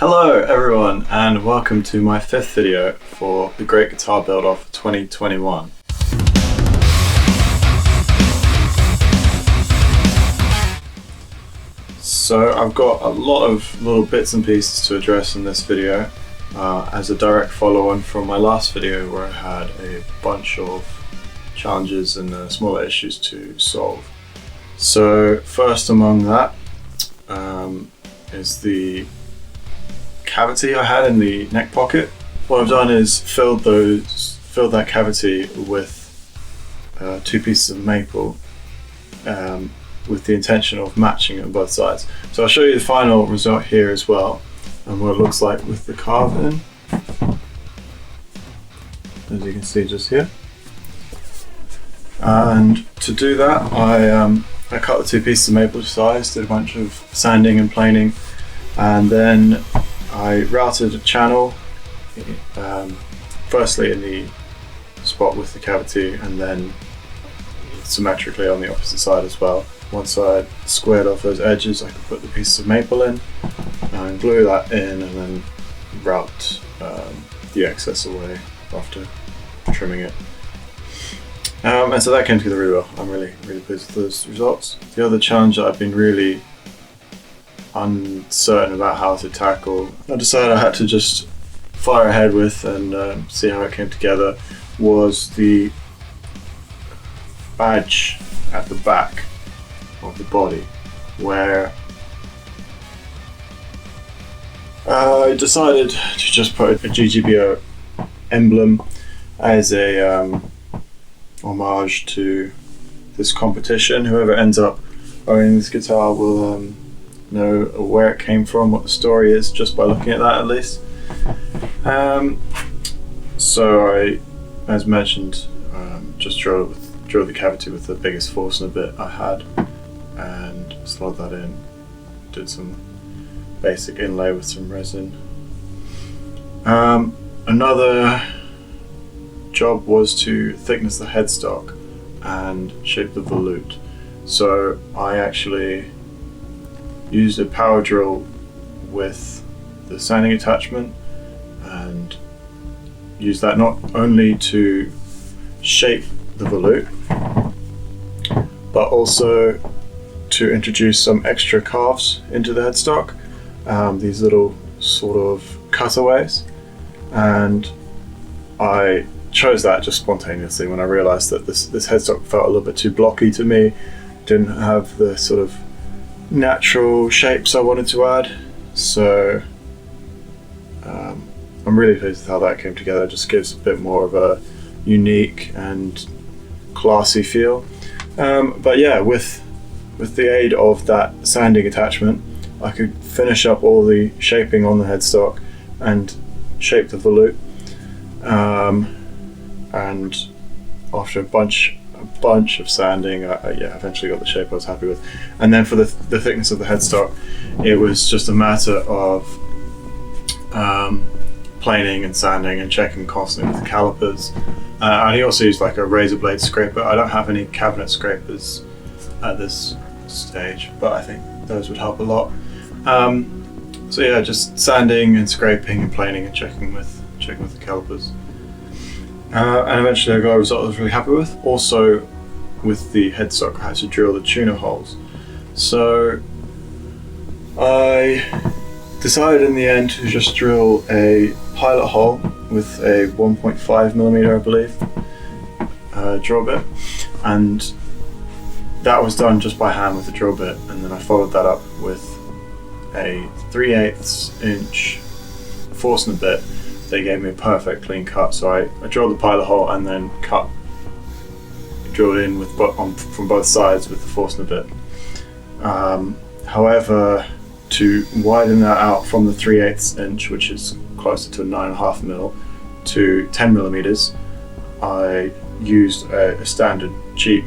Hello everyone, and welcome to my 5th video for the Great Guitar Build-Off 2021. So I've got a lot of little bits and pieces to address in this video as a direct follow-on from my last video where I had a bunch of challenges and smaller issues to solve. So first among that is the cavity I had in the neck pocket. What I've done is filled that cavity with 2 pieces of maple with the intention of matching it on both sides. So I'll show you the final result here as well and what it looks like with the carve-in, as you can see just here. And to do that I cut the 2 pieces of maple to size, did a bunch of sanding and planing, and then I routed a channel, firstly in the spot with the cavity and then symmetrically on the opposite side as well. Once I squared off those edges, I could put the pieces of maple in and glue that in and then route the excess away after trimming it. And so that came together really well. I'm really pleased with those results. The other challenge that I've been really uncertain about how to tackle, I decided I had to just fire ahead with and see how it came together, was the badge at the back of the body, where I decided to just put a GGBO emblem as a homage to this competition. Whoever ends up owning this guitar will know where it came from, what the story is, just by looking at that at least. So I, as mentioned, just drilled the cavity with the biggest Forstner bit I had and slotted that in, did some basic inlay with some resin. Another job was to thickness the headstock and shape the volute. So I actually used a power drill with the sanding attachment and used that not only to shape the volute but also to introduce some extra carves into the headstock, these little sort of cutaways, and I chose that just spontaneously when I realized that this headstock felt a little bit too blocky to me, didn't have the sort of natural shapes I wanted to add. So I'm really pleased with how that came together. It just gives a bit more of a unique and classy feel. But yeah, with the aid of that sanding attachment, I could finish up all the shaping on the headstock and shape the volute. And after a bunch of sanding, I eventually got the shape I was happy with. And then for the thickness of the headstock, it was just a matter of planing and sanding and checking constantly with the calipers. I also used like a razor blade scraper. I don't have any cabinet scrapers at this stage, but I think those would help a lot. So yeah, just sanding and scraping and planing and checking with the calipers. And eventually I got a result I was really happy with. Also with the headstock I had to drill the tuner holes. So I decided in the end to just drill a pilot hole with a 1.5mm I believe drill bit, and that was done just by hand with the drill bit, and then I followed that up with a 3/8 inch Forstner bit. They gave me a perfect clean cut, so I drilled the pilot hole and then drilled in from both sides with the Forstner bit. However, to widen that out from the 3/8 inch, which is closer to 9.5mm, to 10mm, I used a standard cheap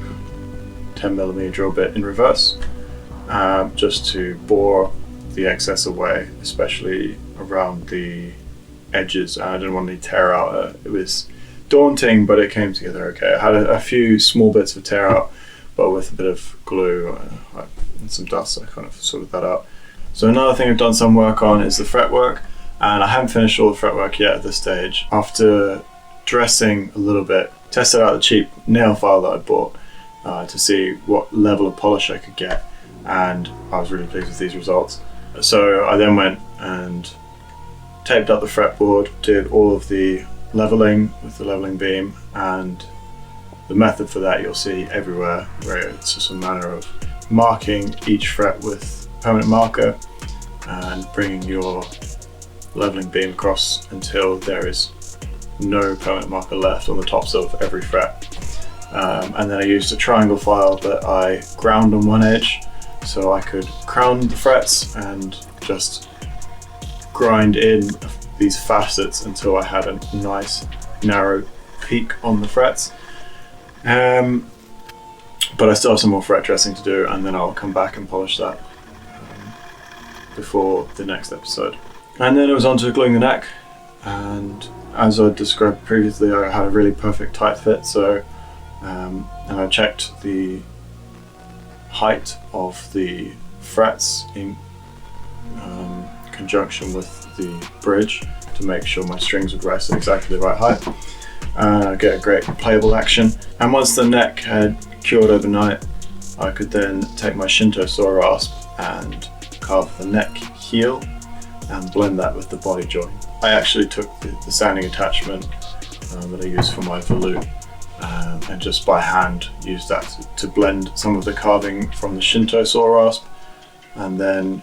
10mm drill bit in reverse, just to bore the excess away, especially around the edges, and I didn't want any tear out. It was daunting, but it came together okay. I had a few small bits of tear out, but with a bit of glue and some dust I kind of sorted that out. So another thing I've done some work on is the fretwork, and I haven't finished all the fretwork yet at this stage. After dressing a little bit, tested out the cheap nail file that I bought to see what level of polish I could get, and I was really pleased with these results. So I then went and taped up the fretboard, did all of the leveling with the leveling beam, and the method for that you'll see everywhere, where it's just a matter of marking each fret with permanent marker and bringing your leveling beam across until there is no permanent marker left on the tops of every fret. And then I used a triangle file that I ground on one edge so I could crown the frets and just grind in these facets until I had a nice narrow peak on the frets. But I still have some more fret dressing to do, and then I'll come back and polish that before the next episode. And then it was on to gluing the neck, and as I described previously, I had a really perfect tight fit, so and I checked the height of the frets in conjunction with the bridge to make sure my strings would rest at exactly the right height. Get a great playable action. And once the neck had cured overnight, I could then take my Shinto saw rasp and carve the neck heel and blend that with the body joint. I actually took the sanding attachment that I use for my volute and just by hand used that to blend some of the carving from the Shinto saw rasp, and then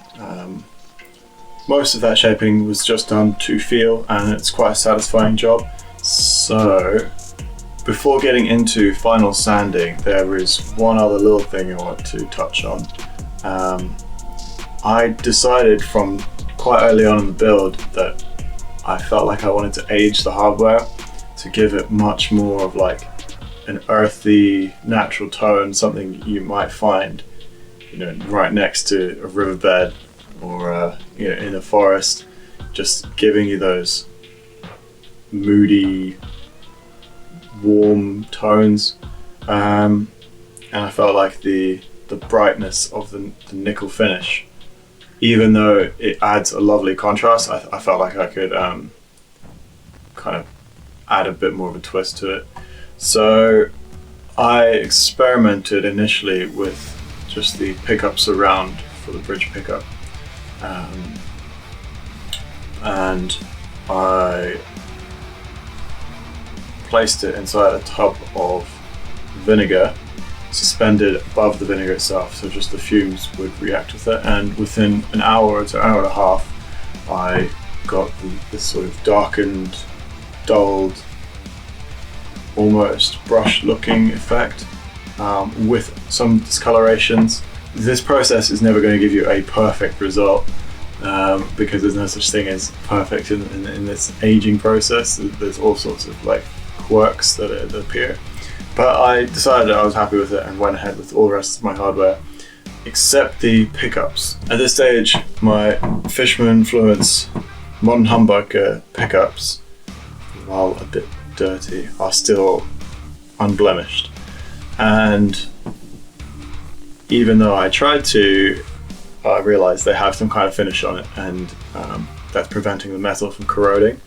most of that shaping was just done to feel, and it's quite a satisfying job. So before getting into final sanding, there is one other little thing I want to touch on. I decided from quite early on in the build that I felt like I wanted to age the hardware to give it much more of like an earthy, natural tone, something you might find, right next to a riverbed or in a forest, just giving you those moody, warm tones. And I felt like the brightness of the nickel finish, even though it adds a lovely contrast, I felt like I could kind of add a bit more of a twist to it. So I experimented initially with just the pickups around for the bridge pickup, and I placed it inside a tub of vinegar suspended above the vinegar itself, so just the fumes would react with it, and within an hour to an hour and a half I got this sort of darkened, dulled, almost brush looking effect with some discolorations. This process is never going to give you a perfect result because there's no such thing as perfect in this aging process. There's all sorts of like quirks that appear, but I decided I was happy with it and went ahead with all the rest of my hardware except the pickups. At this stage, my Fishman Fluence Modern Humbucker pickups, while a bit dirty, are still unblemished, and even though I tried to, I realized they have some kind of finish on it, and that's preventing the metal from corroding.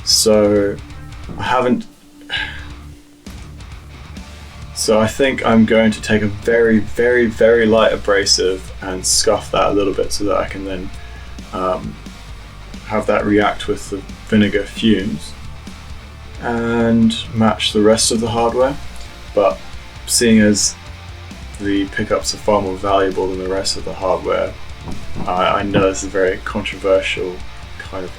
So I think I'm going to take a very, very, very light abrasive and scuff that a little bit so that I can then have that react with the vinegar fumes and match the rest of the hardware. But seeing as the pickups are far more valuable than the rest of the hardware, I know this is a very controversial kind of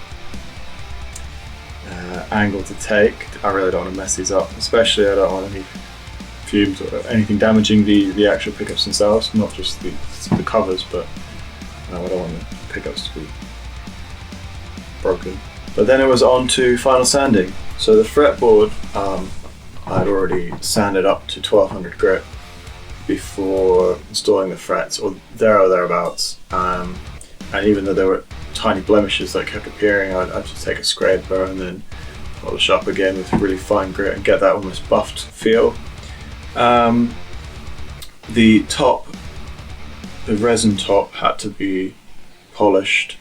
angle to take. I really don't want to mess these up, especially I don't want any fumes or anything damaging the actual pickups themselves, not just the covers, but I don't want the pickups to be broken. But then it was on to final sanding. So the fretboard I'd already sanded up to 1200 grit before installing the frets, or thereabouts, and even though there were tiny blemishes that kept appearing, I'd just take a scraper and then polish up again with really fine grit and get that almost buffed feel. The resin top had to be polished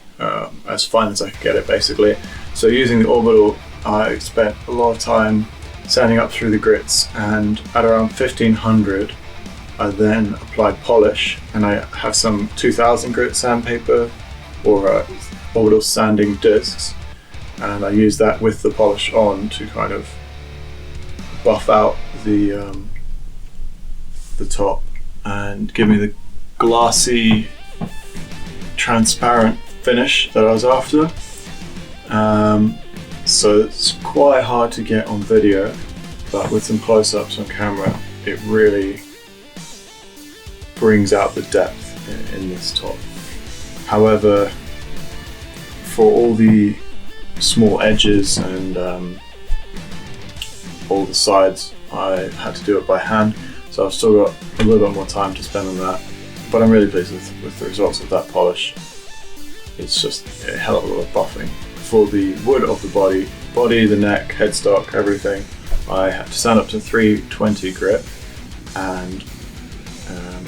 as fine as I could get it, basically. So using the orbital, I spent a lot of time sanding up through the grits, and at around 1500 I then applied polish, and I have some 2000 grit sandpaper or orbital sanding discs, and I use that with the polish on to kind of buff out the top and give me the glassy, transparent finish that I was after. So it's quite hard to get on video, but with some close-ups on camera, it really brings out the depth in this top. However, for all the small edges and all the sides, I had to do it by hand, so I've still got a little bit more time to spend on that, but I'm really pleased with the results of that polish. It's just a hell of a lot of buffing. For the wood of the body, the neck, headstock, everything, I had to sand up to 320 grit, and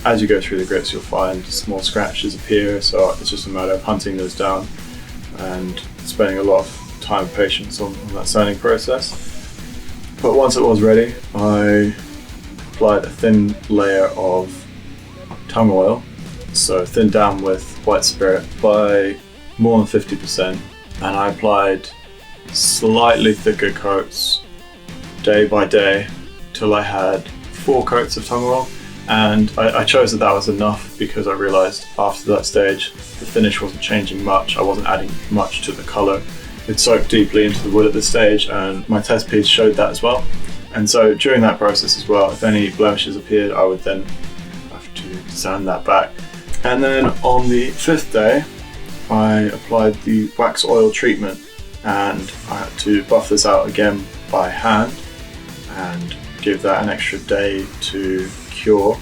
as you go through the grits you'll find small scratches appear, so it's just a matter of hunting those down and spending a lot of time and patience on that sanding process. But once it was ready, I applied a thin layer of tung oil, so thinned down with white spirit by more than 50%, and I applied slightly thicker coats day by day till I had 4 coats of tung oil, and I chose that was enough because I realized after that stage the finish wasn't changing much. I wasn't adding much to the color. It soaked deeply into the wood at this stage, and my test piece showed that as well. And so during that process as well, if any blemishes appeared, I would then have to sand that back. And then on the 5th day, I applied the wax oil treatment, and I had to buff this out again by hand and give that an extra day to cure.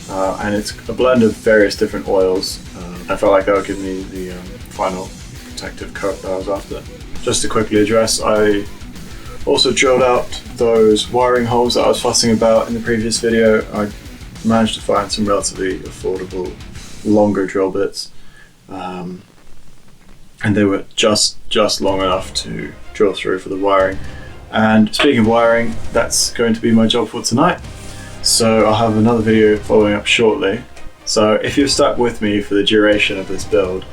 And it's a blend of various different oils. I felt like that would give me the final protective coat that I was after. Just to quickly address, I also drilled out those wiring holes that I was fussing about in the previous video. I managed to find some relatively affordable, longer drill bits, and they were just long enough to drill through for the wiring. And speaking of wiring, that's going to be my job for tonight. So I'll have another video following up shortly. So if you're stuck with me for the duration of this build,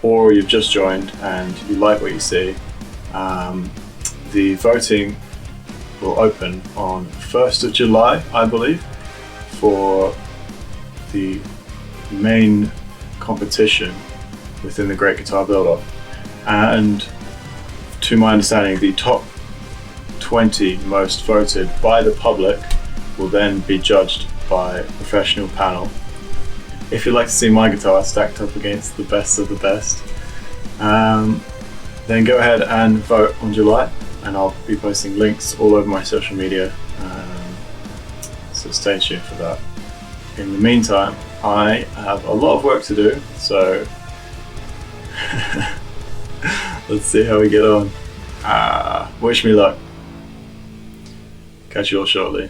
or you've just joined and you like what you see, the voting will open on 1st of July, I believe, for the main competition within the Great Guitar Build-Up. And to my understanding, the top 20 most voted by the public will then be judged by a professional panel. If you'd like to see my guitar stacked up against the best of the best, then go ahead and vote on July, and I'll be posting links all over my social media, so stay tuned for that. In the meantime, I have a lot of work to do, so let's see how we get on. Wish me luck. Catch you all shortly.